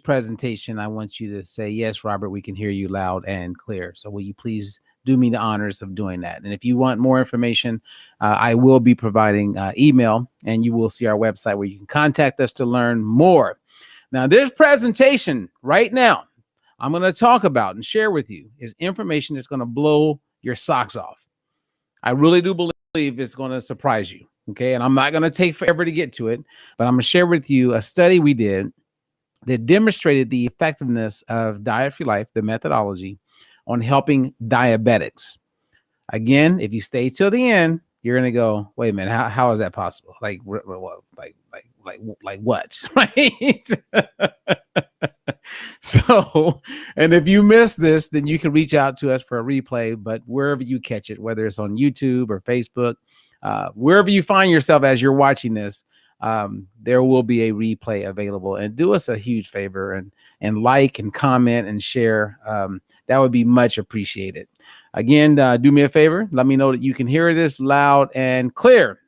presentation, I want you to say, yes, Robert, we can hear you loud and clear. So will you please do me the honors of doing that? And if you want more information, I will be providing email, and you will see our website where you can contact us to learn more. Now, this presentation right now, I'm going to talk about and share with you is information that's going to blow your socks off. I really do believe it's going to surprise you. Okay. And I'm not going to take forever to get to it, but I'm going to share with you a study we did that demonstrated the effectiveness of Diet for Life, the methodology, on helping diabetics. Again, if you stay till the end, you're going to go, wait a minute, how is that possible? Like what? Right? So, and if you missed this, then you can reach out to us for a replay, but wherever you catch it, whether it's on YouTube or Facebook, wherever you find yourself as you're watching this, there will be a replay available. And do us a huge favor and like and comment and share. That would be much appreciated. Again, do me a favor. Let me know that you can hear this loud and clear.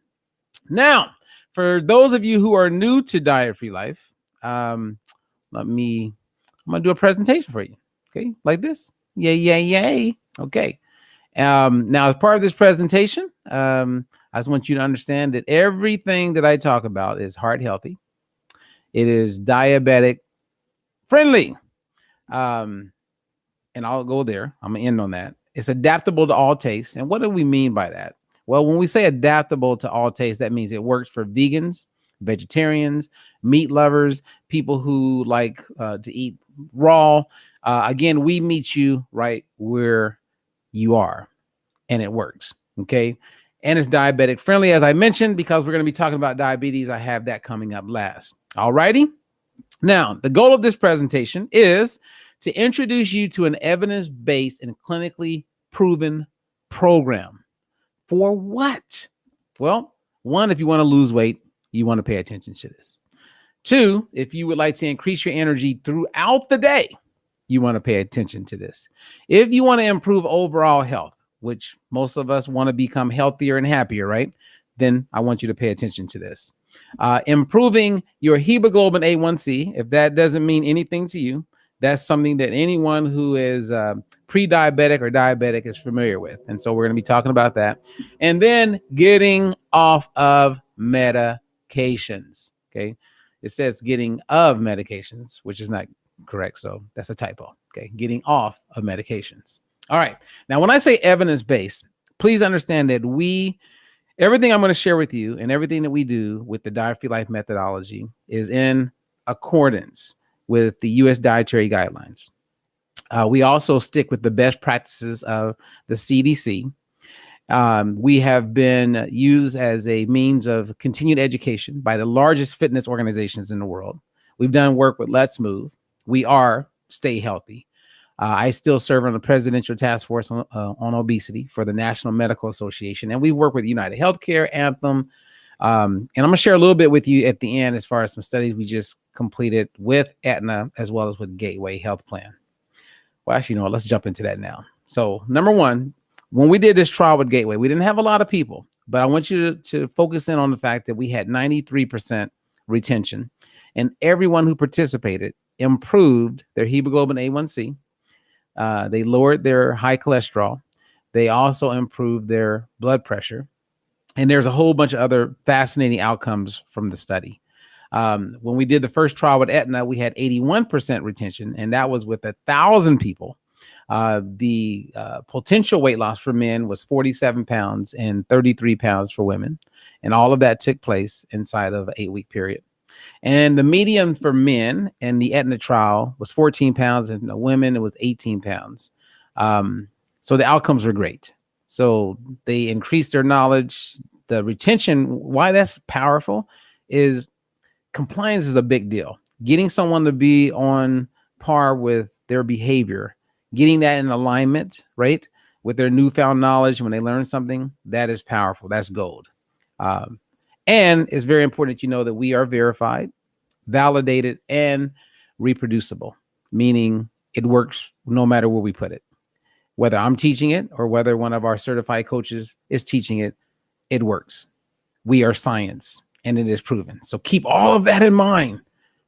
Now, for those of you who are new to Diet Free Life, I'm going to do a presentation for you. Okay. Like this. Yay. Okay. Now, as part of this presentation, I just want you to understand that everything that I talk about is heart healthy. It is diabetic friendly. And I'll go there. I'm going to end on that. It's adaptable to all tastes. And what do we mean by that? Well, when we say adaptable to all tastes, that means it works for vegans, vegetarians, meat lovers, people who like to eat raw. Again, we meet you right where you are, and it works. Okay. And it's diabetic friendly, as I mentioned, because we're going to be talking about diabetes. I have that coming up last. All righty. Now, the goal of this presentation is to introduce you to an evidence-based and clinically proven program. For what? Well, one, if you want to lose weight, you want to pay attention to this. Two, if you would like to increase your energy throughout the day, you want to pay attention to this. If you want to improve overall health, which most of us want to become healthier and happier, right? Then I want you to pay attention to this. Improving your hemoglobin A1C, if that doesn't mean anything to you, that's something that anyone who is pre-diabetic or diabetic is familiar with. And so we're going to be talking about that. And then getting off of medications. Okay. It says getting of medications, which is not correct. So that's a typo. Okay. Getting off of medications. All right. Now, when I say evidence-based, please understand that everything I'm going to share with you and everything that we do with the Diet Free Life methodology is in accordance with the U.S. dietary guidelines. We also stick with the best practices of the CDC. We have been used as a means of continued education by the largest fitness organizations in the world. We've done work with Let's Move. We are Stay Healthy. I still serve on the Presidential Task Force on Obesity for the National Medical Association, and we work with United Healthcare, Anthem, and I'm going to share a little bit with you at the end as far as some studies we just completed with Aetna as well as with Gateway Health Plan. Well, actually, you know what? Let's jump into that now. So number one, when we did this trial with Gateway, we didn't have a lot of people, but I want you to focus in on the fact that we had 93% retention, and everyone who participated improved their hemoglobin A1C. They lowered their high cholesterol. They also improved their blood pressure. And there's a whole bunch of other fascinating outcomes from the study. When we did the first trial with Aetna, we had 81% retention, and that was with 1,000 people. The potential weight loss for men was 47 pounds and 33 pounds for women. And all of that took place inside of an 8-week period. And the median for men in the Aetna trial was 14 pounds, and the women, it was 18 pounds. So the outcomes were great. So they increased their knowledge. The retention, why that's powerful is compliance is a big deal. Getting someone to be on par with their behavior, getting that in alignment, right, with their newfound knowledge when they learn something, that is powerful. That's gold. And it's very important that you know that we are verified, validated, and reproducible, meaning it works no matter where we put it. Whether I'm teaching it or whether one of our certified coaches is teaching it, it works. We are science, and it is proven. So keep all of that in mind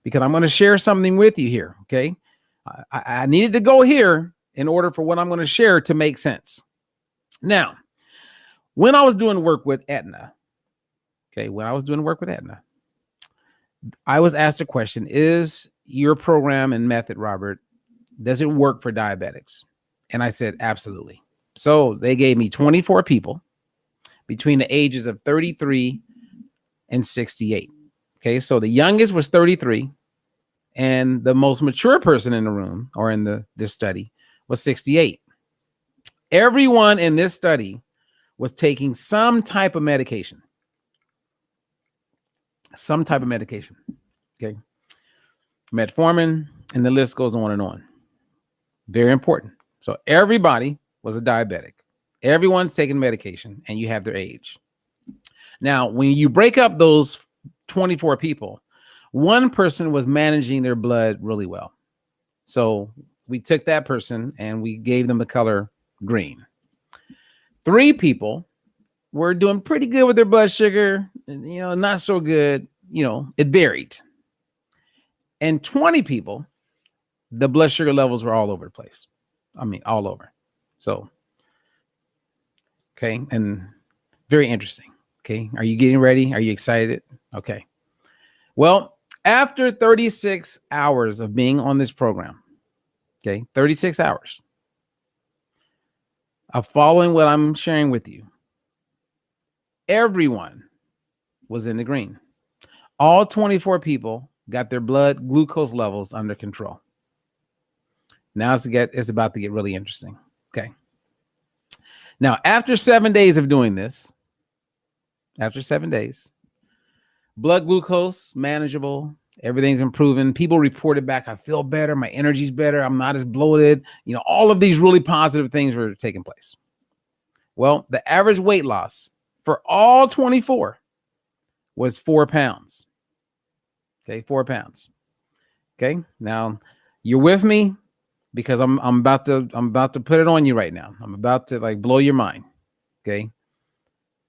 because I'm going to share something with you here. Okay. I needed to go here in order for what I'm going to share to make sense. Now, when I was doing work with Aetna, I was asked a question: is your program and method, Robert, does it work for diabetics? And I said, absolutely. So they gave me 24 people between the ages of 33 and 68. Okay, so the youngest was 33, and the most mature person in the room or in this study was 68. Everyone in this study was taking some type of medication. Okay. Metformin, and the list goes on and on. Very important. So everybody was a diabetic. Everyone's taking medication, and you have their age. Now, when you break up those 24 people, one person was managing their blood really well. So we took that person and we gave them the color green. 3 people were doing pretty good with their blood sugar, not so good, it varied. And 20 people, the blood sugar levels were all over the place. I mean, all over. So, okay. And very interesting. Okay. Are you getting ready? Are you excited? Okay. Well, after 36 hours of being on this program, 36 hours of following what I'm sharing with you, everyone was in the green. All 24 people got their blood glucose levels under control. Now it's about to get really interesting. Okay. Now, after 7 days of doing this, blood glucose manageable, everything's improving. People reported back, I feel better, my energy's better, I'm not as bloated. All of these really positive things were taking place. Well, the average weight loss for all 24 was 4 pounds. Okay, 4 pounds. Okay, now you're with me because I'm about to put it on you right now. I'm about to blow your mind. Okay,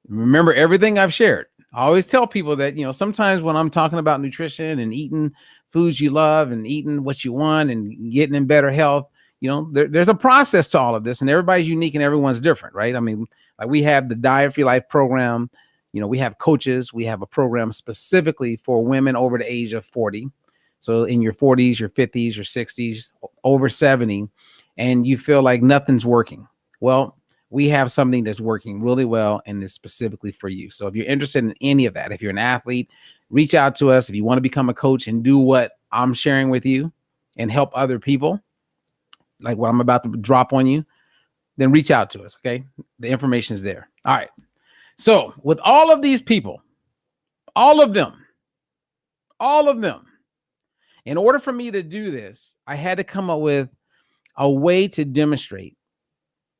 remember everything I've shared. I always tell people that, sometimes when I'm talking about nutrition and eating foods you love and eating what you want and getting in better health, there's a process to all of this, and everybody's unique and everyone's different, right? I mean, we have the Diet for Your Life program. We have coaches. We have a program specifically for women over the age of 40. So in your 40s, your 50s, your 60s, over 70, and you feel like nothing's working. Well, we have something that's working really well and is specifically for you. So if you're interested in any of that, if you're an athlete, reach out to us. If you want to become a coach and do what I'm sharing with you and help other people, like what I'm about to drop on you, then reach out to us. Okay. The information is there. All right. So with all of these people, all of them, in order for me to do this, I had to come up with a way to demonstrate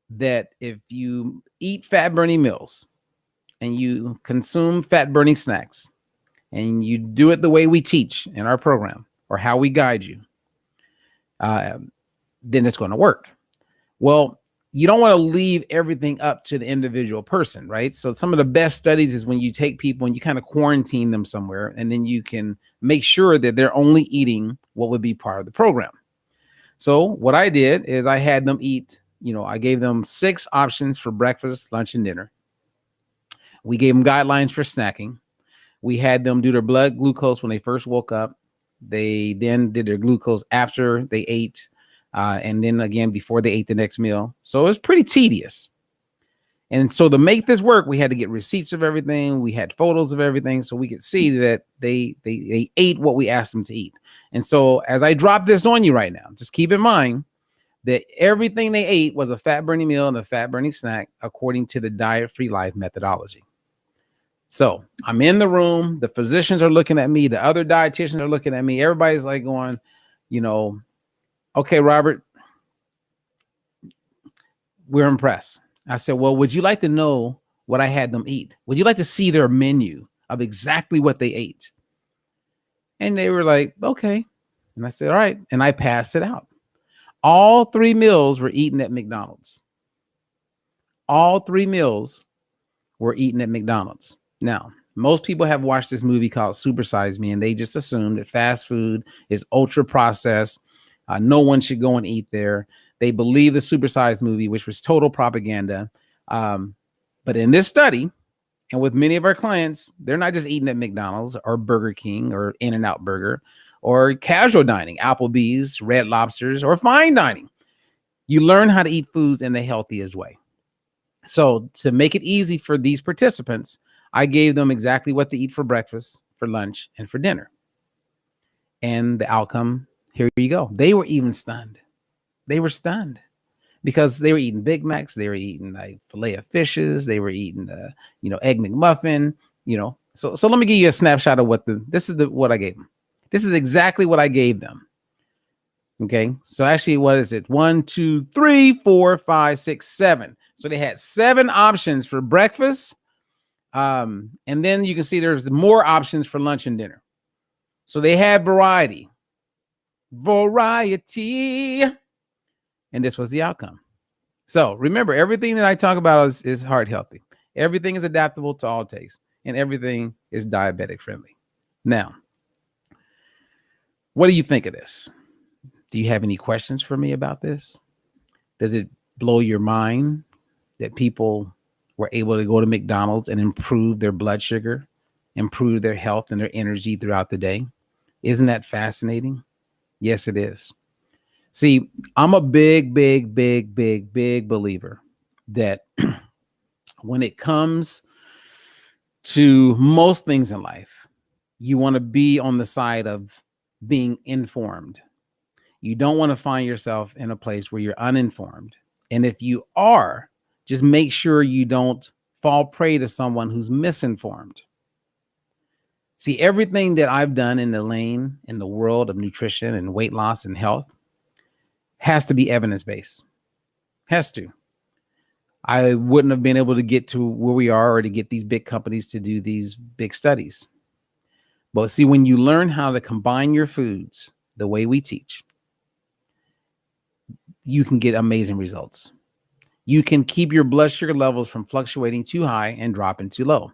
that if you eat fat burning meals and you consume fat burning snacks and you do it the way we teach in our program or how we guide you, then it's going to work. Well, you don't want to leave everything up to the individual person, right? So some of the best studies is when you take people and you kind of quarantine them somewhere, and then you can make sure that they're only eating what would be part of the program. So what I did is I had them eat, I gave them 6 options for breakfast, lunch, and dinner. We gave them guidelines for snacking. We had them do their blood glucose when they first woke up. They then did their glucose after they ate, and then again before they ate the next meal. So it was pretty tedious. And so to make this work, we had to get receipts of everything. We had photos of everything so we could see that they ate what we asked them to eat. And so as I drop this on you right now, just keep in mind that everything they ate was a fat burning meal and a fat burning snack according to the Diet for Your Life methodology. So I'm in the room. The physicians are looking at me. The other dietitians are looking at me. Everybody's like going, okay, Robert, we're impressed. I said, well, would you like to know what I had them eat? Would you like to see their menu of exactly what they ate? And they were like, okay. And I said, all right. And I passed it out. All 3 meals were eaten at McDonald's. All 3 meals were eaten at McDonald's. Now, Most people have watched this movie called Super Size Me, and they just assume that fast food is ultra processed. No one should go and eat there. They believe the Super Size movie, which was total propaganda. But in this study, and with many of our clients, they're not just eating at McDonald's or Burger King or In-N-Out Burger or casual dining, Applebee's, Red Lobsters, or fine dining. You learn how to eat foods in the healthiest way. So to make it easy for these participants, I gave them exactly what to eat for breakfast, for lunch, and for dinner. And the outcome, here you go. They were even stunned. They were stunned because they were eating Big Macs. They were eating like filet of fishes. They were eating Egg McMuffin, So let me give you a snapshot of what I gave them. This is exactly what I gave them. Okay. So actually, what is it? 1, 2, 3, 4, 5, 6, 7. So they had 7 options for breakfast. And then you can see there's more options for lunch and dinner. So they had variety. And this was the outcome. So remember, everything that I talk about is heart healthy. Everything is adaptable to all tastes, and everything is diabetic friendly. Now, what do you think of this? Do you have any questions for me about this? Does it blow your mind that people were able to go to McDonald's and improve their blood sugar, improve their health and their energy throughout the day? Isn't that fascinating? Yes, it is. See, I'm a big believer that when it comes to most things in life, you want to be on the side of being informed. You don't want to find yourself in a place where you're uninformed. And if you are, just make sure you don't fall prey to someone who's misinformed. See, everything that I've done in the world of nutrition and weight loss and health has to be evidence-based. Has to. I wouldn't have been able to get to where we are or to get these big companies to do these big studies. But see, when you learn how to combine your foods the way we teach, you can get amazing results. You can keep your blood sugar levels from fluctuating too high and dropping too low.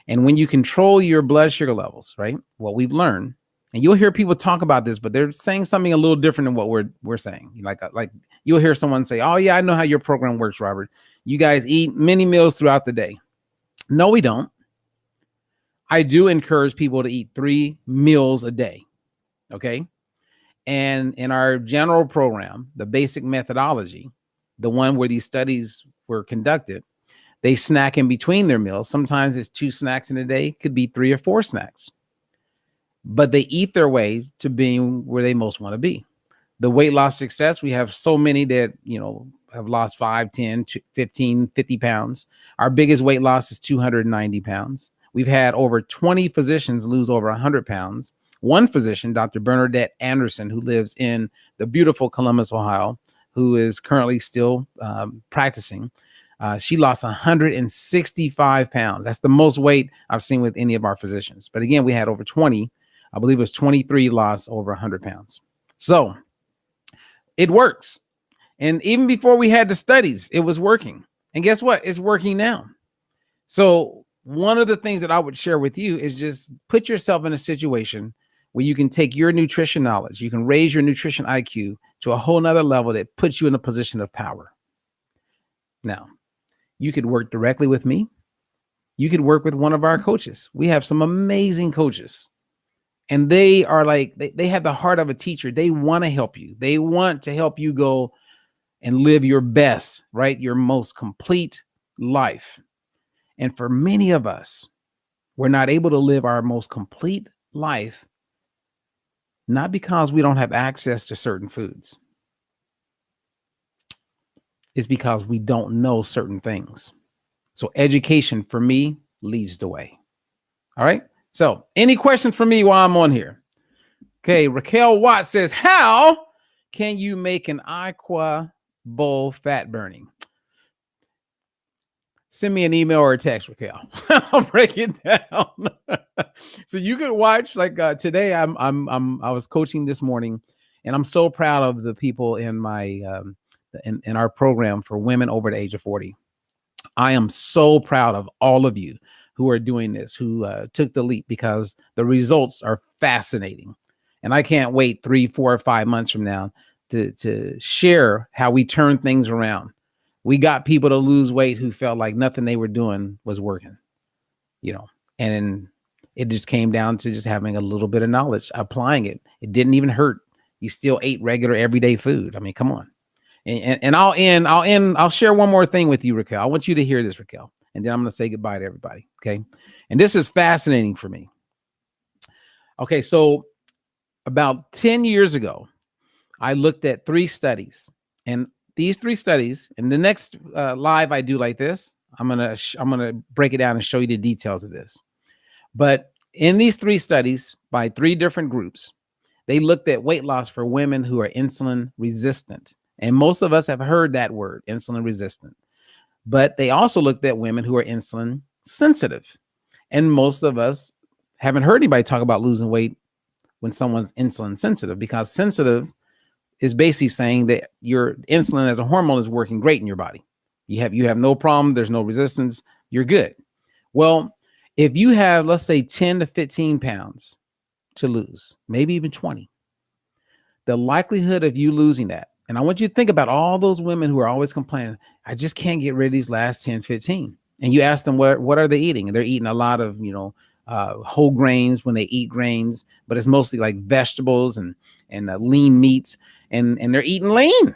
And when you control your blood sugar levels, right, what we've learned, and you'll hear people talk about this, but they're saying something a little different than what we're saying. Like you'll hear someone say, "Oh yeah, I know how your program works, Robert. You guys eat many meals throughout the day." No, we don't. I do encourage people to eat 3 meals a day. Okay. And in our general program, the basic methodology, the one where these studies were conducted, they snack in between their meals. Sometimes it's 2 snacks in a day, could be 3 or 4 snacks. But they eat their way to being where they most want to be. The weight loss success, we have so many that, have lost 5, 10, 15, 50 pounds. Our biggest weight loss is 290 pounds. We've had over 20 physicians lose over 100 pounds. One physician, Dr. Bernadette Anderson, who lives in the beautiful Columbus, Ohio, who is currently still practicing, she lost 165 pounds. That's the most weight I've seen with any of our physicians. But again, we had over 20. I believe it was 23 lost over 100 pounds. So it works. And even before we had the studies, it was working. And guess what? It's working now. So one of the things that I would share with you is just put yourself in a situation where you can take your nutrition knowledge, you can raise your nutrition IQ to a whole nother level that puts you in a position of power. Now, you could work directly with me. You could work with one of our coaches. We have some amazing coaches. And they are they have the heart of a teacher. They want to help you. They want to help you go and live your best, right? Your most complete life. And for many of us, we're not able to live our most complete life, not because we don't have access to certain foods. It's because we don't know certain things. So education for me leads the way. All right. So any questions for me while I'm on here? Okay. Raquel Watt says, how can you make an aqua bowl fat burning? Send me an email or a text, Raquel. I'll break it down. So you could watch today. I was coaching this morning, and I'm so proud of the people in my in our program for women over the age of 40. I am so proud of all of you who are doing this, who took the leap, because the results are fascinating. And I can't wait 3, 4, or 5 months from now to share how we turn things around. We got people to lose weight who felt like nothing they were doing was working, and it just came down to just having a little bit of knowledge, applying it. It didn't even hurt. You still ate regular everyday food. I mean, come on. And I'll share one more thing with you, Raquel. I want you to hear this, Raquel, and then I'm going to say goodbye to everybody. Okay. And this is fascinating for me. Okay. So about 10 years ago, I looked at 3 studies, and these 3 studies, and the next live I do like this, I'm going to break it down and show you the details of this. But in these 3 studies by 3 different groups, they looked at weight loss for women who are insulin resistant. And most of us have heard that word, insulin resistant. But they also looked at women who are insulin sensitive. And most of us haven't heard anybody talk about losing weight when someone's insulin sensitive, because sensitive is basically saying that your insulin as a hormone is working great in your body. You have no problem. There's no resistance. You're good. Well, if you have, let's say, 10 to 15 pounds to lose, maybe even 20, the likelihood of you losing that, and I want you to think about all those women who are always complaining, I just can't get rid of these last 10, 15. And you ask them, what are they eating? And they're eating a lot of, whole grains when they eat grains, but it's mostly like vegetables and lean meats, and they're eating lean.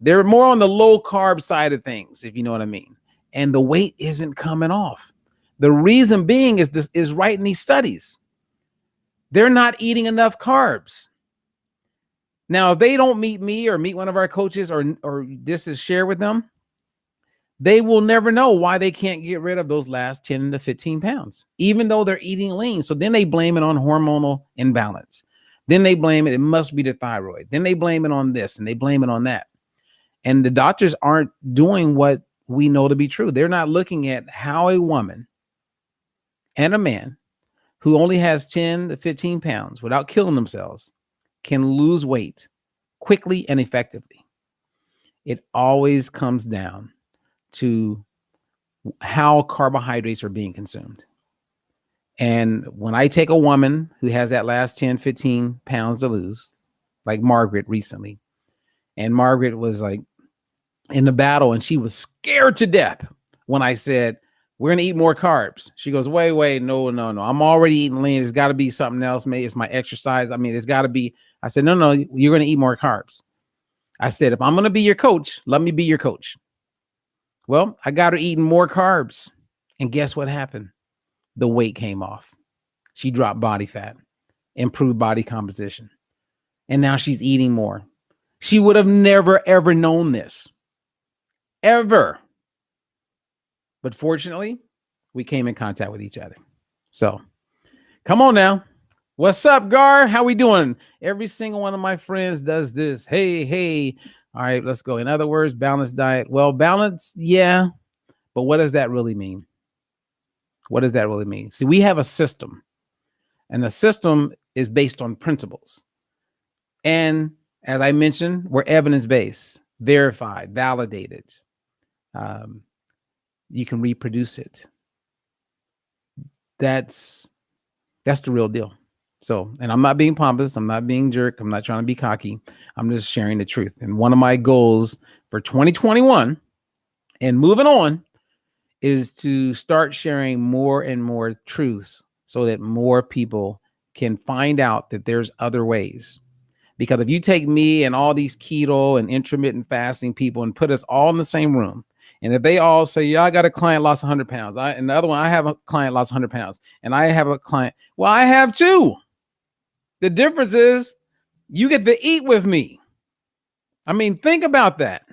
They're more on the low carb side of things, if you know what I mean. And the weight isn't coming off. The reason being is right in these studies. They're not eating enough carbs. Now, if they don't meet me or meet one of our coaches, or this is shared with them, they will never know why they can't get rid of those last 10 to 15 pounds, even though they're eating lean. So then they blame it on hormonal imbalance. Then they blame it must be the thyroid. Then they blame it on this and they blame it on that. And the doctors aren't doing what we know to be true. They're not looking at how a woman and a man who only has 10 to 15 pounds without killing themselves can lose weight quickly and effectively. It always comes down to how carbohydrates are being consumed. And when I take a woman who has that last 10, 15 pounds to lose, like Margaret recently, and Margaret was like in the battle and she was scared to death when I said, we're going to eat more carbs. She goes, wait, no. I'm already eating lean. It's got to be something else. Maybe it's my exercise. I mean, it's got to be. I said, no, you're going to eat more carbs. I said, if I'm going to be your coach, let me be your coach. Well, I got her eating more carbs. And guess what happened? The weight came off. She dropped body fat, improved body composition. And now she's eating more. She would have never, ever known this. Ever. But fortunately, we came in contact with each other. So come on now. What's up, Gar? How we doing? Every single one of my friends does this. Hey. All right, let's go. In other words, balanced diet. Well, balance, yeah. But what does that really mean? What does that really mean? See, we have a system, and the system is based on principles. And as I mentioned, we're evidence-based, verified, validated. You can reproduce it. That's the real deal. So, and I'm not being pompous. I'm not being jerk. I'm not trying to be cocky. I'm just sharing the truth. And one of my goals for 2021 and moving on is to start sharing more and more truths so that more people can find out that there's other ways. Because if you take me and all these keto and intermittent fasting people and put us all in the same room, and if they all say, yeah, I got a client lost 100 pounds. And the other one, I have a client lost 100 pounds. And I have a client. Well, I have too. The difference is you get to eat with me. I mean, think about that.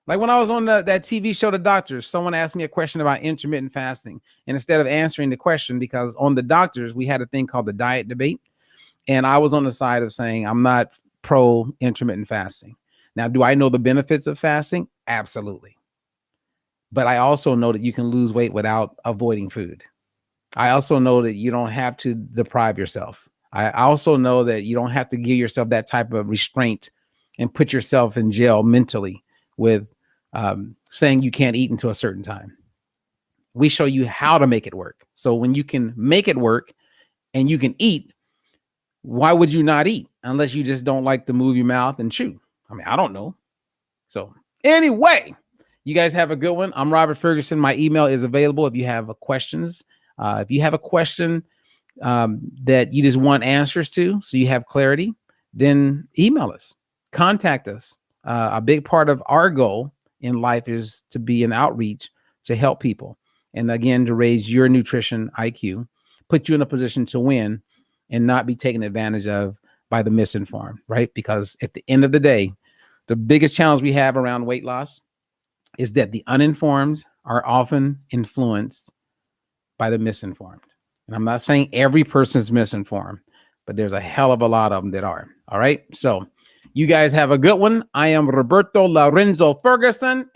Like when I was on that TV show, The Doctors, someone asked me a question about intermittent fasting. And instead of answering the question, because on The Doctors, we had a thing called the diet debate. And I was on the side of saying, I'm not pro intermittent fasting. Now, do I know the benefits of fasting? Absolutely. But I also know that you can lose weight without avoiding food. I also know that you don't have to deprive yourself. I also know that you don't have to give yourself that type of restraint and put yourself in jail mentally with saying you can't eat until a certain time. We show you how to make it work. So when you can make it work and you can eat, why would you not eat unless you just don't like to move your mouth and chew? I mean, I don't know. So anyway, you guys have a good one. I'm Robert Ferguson. My email is available if you have questions. If you have a question that you just want answers to, so you have clarity, then email us, contact us. A big part of our goal in life is to be an outreach to help people. And again, to raise your nutrition IQ, put you in a position to win and not be taken advantage of by the misinformed, right? Because at the end of the day, the biggest challenge we have around weight loss is that the uninformed are often influenced by the misinformed. And I'm not saying every person's misinformed, but there's a hell of a lot of them that are. All right. So you guys have a good one. I am Roberto Lorenzo Ferguson.